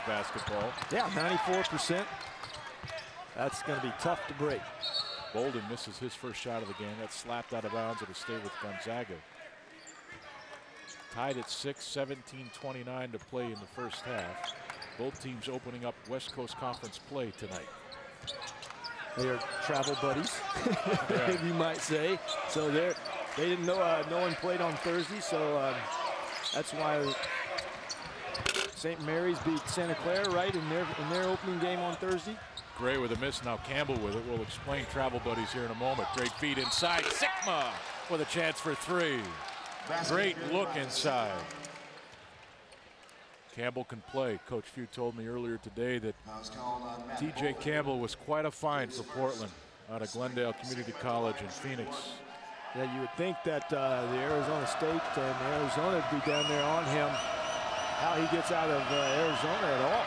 basketball. Yeah, 94%. That's going to be tough to break. Bolden misses his first shot of the game. That's slapped out of bounds. It'll stay with Gonzaga. Tied at 6, 17-29 to play in the first half. Both teams opening up West Coast Conference play tonight. They are travel buddies, you might say. So they didn't know no one played on Thursday, so that's why St. Mary's beat Santa Clara right in their opening game on Thursday. Gray with a miss, now Campbell with it. We'll explain travel buddies here in a moment. Great feed inside, Sigma with a chance for three. Great look inside. Campbell can play. Coach Few told me earlier today that TJ Campbell was quite a find for Portland out of Glendale Community College in Phoenix. Yeah, you would think that the Arizona State and Arizona would be down there on him. How he gets out of Arizona at all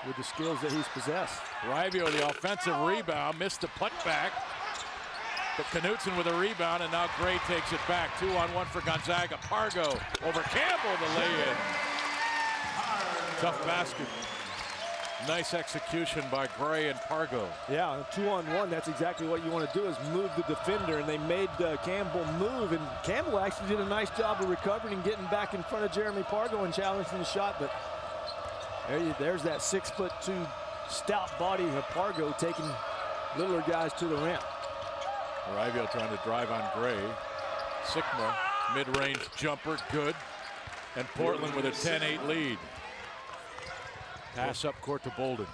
with the skills that he's possessed. Rivio, the offensive rebound, missed the putback. But Knutson with a rebound, and now Gray takes it back. 2-on-1 for Gonzaga. Pargo over Campbell, the lay-in. Tough basket. Nice execution by Gray and Pargo. Yeah, 2-on-1, that's exactly what you want to do, is move the defender, and they made Campbell move, and Campbell actually did a nice job of recovering and getting back in front of Jeremy Pargo and challenging the shot, but there's that 6'2" stout body of Pargo taking littler guys to the rim. Rivio trying to drive on Gray. Sigma, mid-range jumper, good. And Portland with a 10-8 lead. Pass up court to Bolden.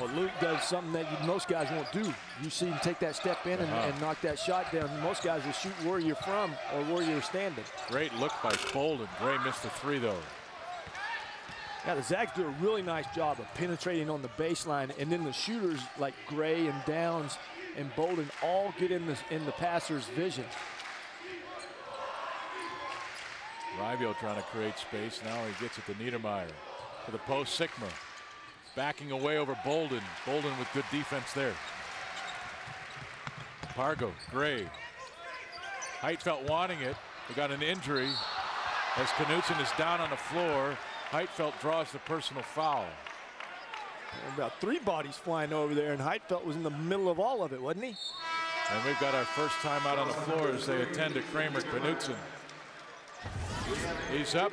Well, Luke does something that most guys won't do. You see him take that step in and knock that shot down. Most guys will shoot where you're from or where you're standing. Great look by Bolden. Gray missed the three, though. Yeah, the Zags do a really nice job of penetrating on the baseline, and then the shooters like Gray and Downs and Bolden all get in the passer's vision. Rivio trying to create space. Now he gets it to Niedermeyer. To the post, Sigma. Backing away over Bolden. Bolden with good defense there. Pargo, Gray. Heitfeld wanting it. They got an injury as Knutson is down on the floor. Heitfeld draws the personal foul. About three bodies flying over there, and Heitfeld was in the middle of all of it, wasn't he? And we've got our first time out on the floor as they attend to Kramer Knutson. He's up.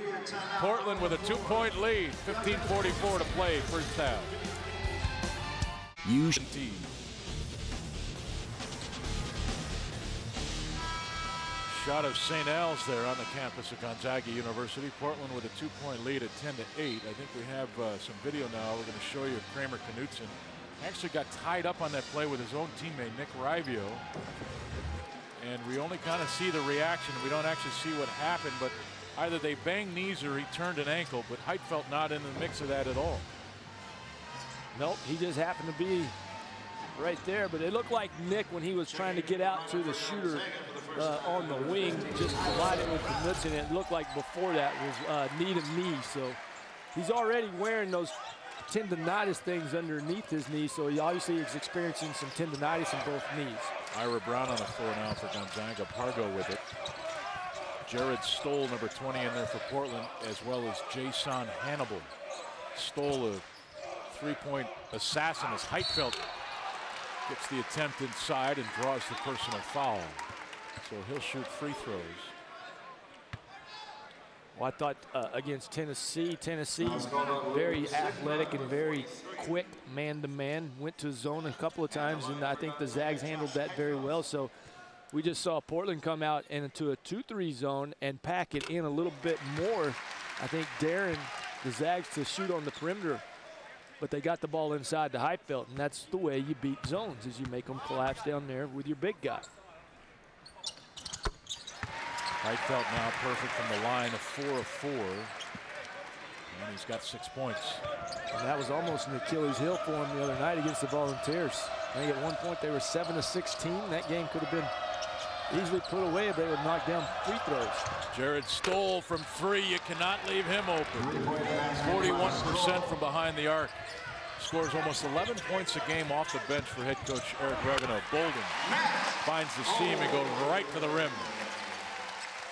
Portland with a 2-point lead. 15:44 to play, first half. Shot of St. Al's there on the campus of Gonzaga University. Portland with a 2-point lead at 10-8. I think we have some video now. We're going to show you Kramer Knutson. Actually got tied up on that play with his own teammate, Nick Rivio. And we only kind of see the reaction. We don't actually see what happened, but either they banged knees or he turned an ankle, but Heitfeld not in the mix of that at all. Nope, he just happened to be right there, but it looked like Nick, when he was trying to get out to the shooter on the wing, just collided with Knutson. It looked like before that was knee to knee, so he's already wearing those tendonitis things underneath his knee, so he obviously is experiencing some tendonitis in both knees. Ira Brown on the floor now for Gonzaga. Pargo with it. Jared Stoll, number 20 in there for Portland, as well as Jason Hannibal. Stoll, a three-point assassin, as Heitfeld gets the attempt inside and draws the personal foul. So he'll shoot free throws. Well, I thought against Tennessee, very athletic and very quick man-to-man. Went to zone a couple of times, and I think the Zags handled that very well. So we just saw Portland come out into a 2-3 zone and pack it in a little bit more. I think daring the Zags to shoot on the perimeter, but they got the ball inside to Heitfeld, and that's the way you beat zones, is you make them collapse down there with your big guy. Heitfeld now perfect from the line of 4 of 4. And he's got 6 points. And that was almost an Achilles heel for him the other night against the Volunteers. I think at one point they were 7 of 16. That game could have been easily put away if they would knock down free throws. Jared Stoll from 3. You cannot leave him open. 41% from behind the arc. Scores almost 11 points a game off the bench for head coach Eric Revenue. Bolden finds the seam and goes right to the rim.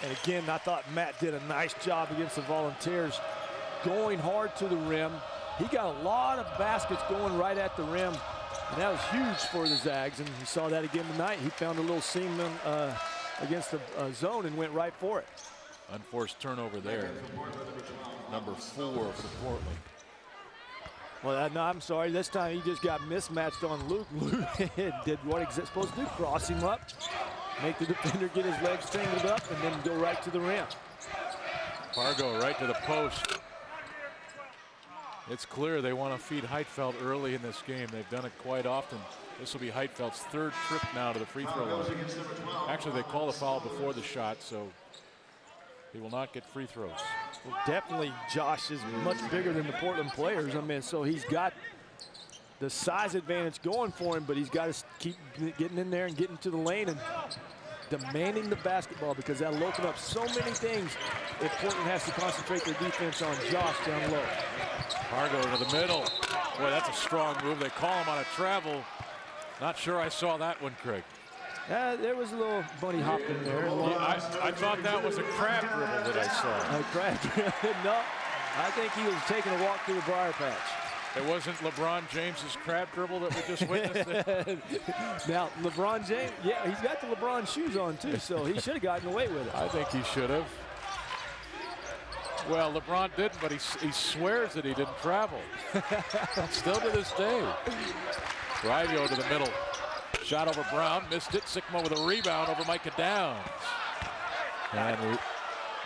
And again, I thought Matt did a nice job against the Volunteers. going hard to the rim. He got a lot of baskets going right at the rim, and that was huge for the Zags, and you saw that again tonight. He found a little seam against the zone and went right for it. Unforced turnover there. Number 4 for Portland. Well, no, I'm sorry. This time he just got mismatched on Luke. Luke did what he's supposed to do, cross him up, make the defender get his legs tangled up, and then go right to the rim. Pargo right to the post. It's clear they want to feed Heitfeld early in this game. They've done it quite often. This will be Heitfeld's 3rd trip now to the free throw line. Actually, they call the foul before the shot, so he will not get free throws. Well, definitely Josh is much bigger than the Portland players. I mean, so he's got the size advantage going for him, but he's got to keep getting in there and getting to the lane and demanding the basketball, because that'll open up so many things if Portland has to concentrate their defense on Josh down low. Pargo to the middle. Boy, that's a strong move. They call him on a travel. Not sure I saw that one, Craig. There was a little bunny hop in there. Yeah, I thought that was a crab dribble that I saw. A crab dribble? No, I think he was taking a walk through the briar patch. It wasn't LeBron James's crab dribble that we just witnessed there. Now, LeBron James, yeah, he's got the LeBron shoes on too, so he should have gotten away with it. I think he should have. Well, LeBron didn't, but he swears that he didn't travel. Still to this day. Rivio to the middle. Shot over Brown, missed it. Sikma with a rebound over Micah Downs. And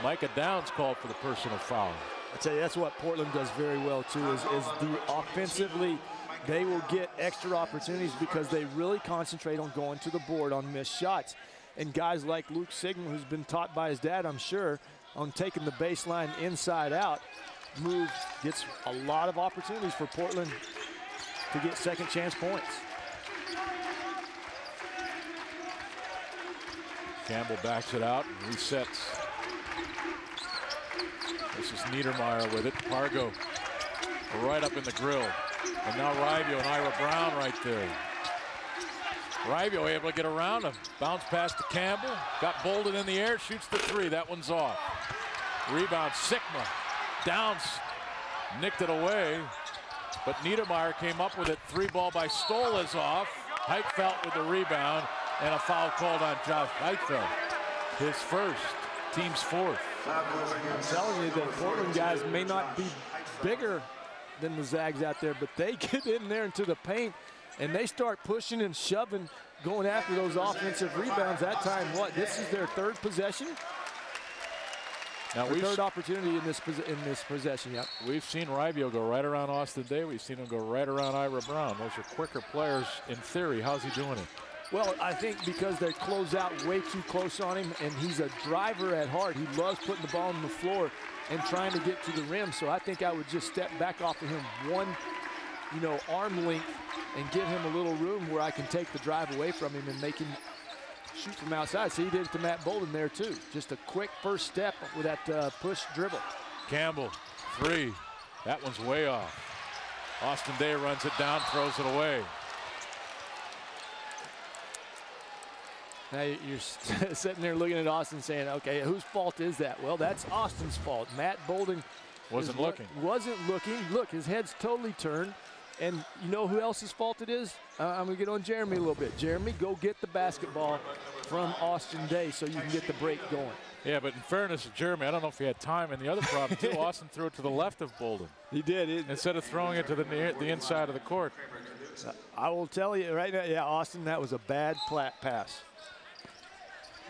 Micah Downs called for the personal foul. I tell you, that's what Portland does very well too, is offensively, they will get extra opportunities because they really concentrate on going to the board on missed shots. And guys like Luke Sigma, who's been taught by his dad, I'm sure, on taking the baseline inside out, gets a lot of opportunities for Portland to get second chance points. Campbell backs it out and resets. This is Niedermeyer with it. Pargo right up in the grill. And now Rivio and Ira Brown right there. Rivio able to get around him. Bounce pass to Campbell. Got Bolden in the air. Shoots the 3. That one's off. Rebound, Sikma. Downs nicked it away. But Niedermeyer came up with it. 3 ball by Stoll is off. Heitfeld with the rebound. And a foul called on Josh Heitfeld. His first. Team's 4th. I'm telling you, the Portland guys may not be bigger than the Zags out there, but they get in there into the paint and they start pushing and shoving, going after those offensive rebounds. That time, what? This is their 3rd possession. Now their 3rd opportunity in this possession. Yep. We've seen Rivio go right around Austin Day. We've seen him go right around Ira Brown. Those are quicker players in theory. How's he doing it? Well, I think because they close out way too close on him, and he's a driver at heart. He loves putting the ball on the floor and trying to get to the rim. So I think I would just step back off of him one, arm length and give him a little room where I can take the drive away from him and make him shoot from outside. See, he did it to Matt Bolden there too. Just a quick first step with that push dribble. Campbell, 3. That one's way off. Austin Day runs it down, throws it away. Now you're sitting there looking at Austin saying, okay, whose fault is that? Well, that's Austin's fault. Matt Bolden wasn't looking. Look, his head's totally turned. And you know who else's fault it is? I'm going to get on Jeremy a little bit. Jeremy, go get the basketball from Austin Day so you can get the break going. Yeah, but in fairness to Jeremy, I don't know if he had time. And the other problem, too, Austin threw it to the left of Bolden. He did. Instead of throwing it to the inside of the court. I will tell you right now, yeah, Austin, that was a bad pass.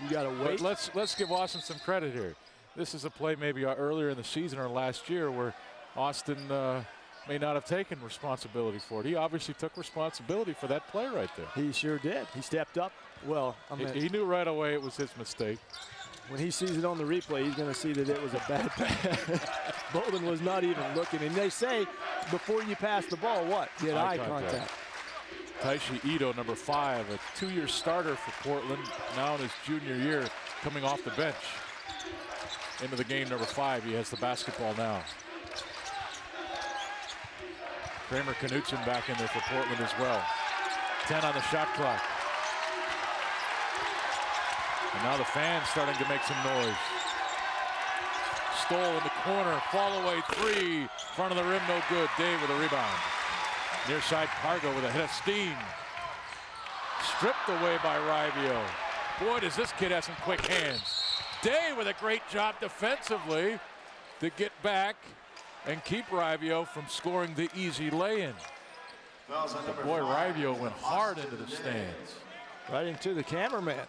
You got to wait. But let's give Austin some credit here. This is a play maybe earlier in the season or last year where Austin may not have taken responsibility for it. He obviously took responsibility for that play right there. He sure did. He stepped up. Well, he knew right away it was his mistake. When he sees it on the replay, he's going to see that it was a bad pass. Bolden was not even looking. And they say before you pass the ball, what? Get eye contact. Taishi Ito, number 5, a 2-year starter for Portland, now in his junior year, coming off the bench. Into the game, number 5. He has the basketball now. Kramer Knutson back in there for Portland as well. 10 on the shot clock. And now the fans starting to make some noise. Stoll in the corner, fall away three, front of the rim, no good. Dave with a rebound. Near side, Pargo with a hit of steam. Stripped away by Rivio. Boy, does this kid have some quick hands. Day with a great job defensively to get back and keep Rivio from scoring the easy lay-in. But boy, Rivio went hard into the stands. Right into the cameraman.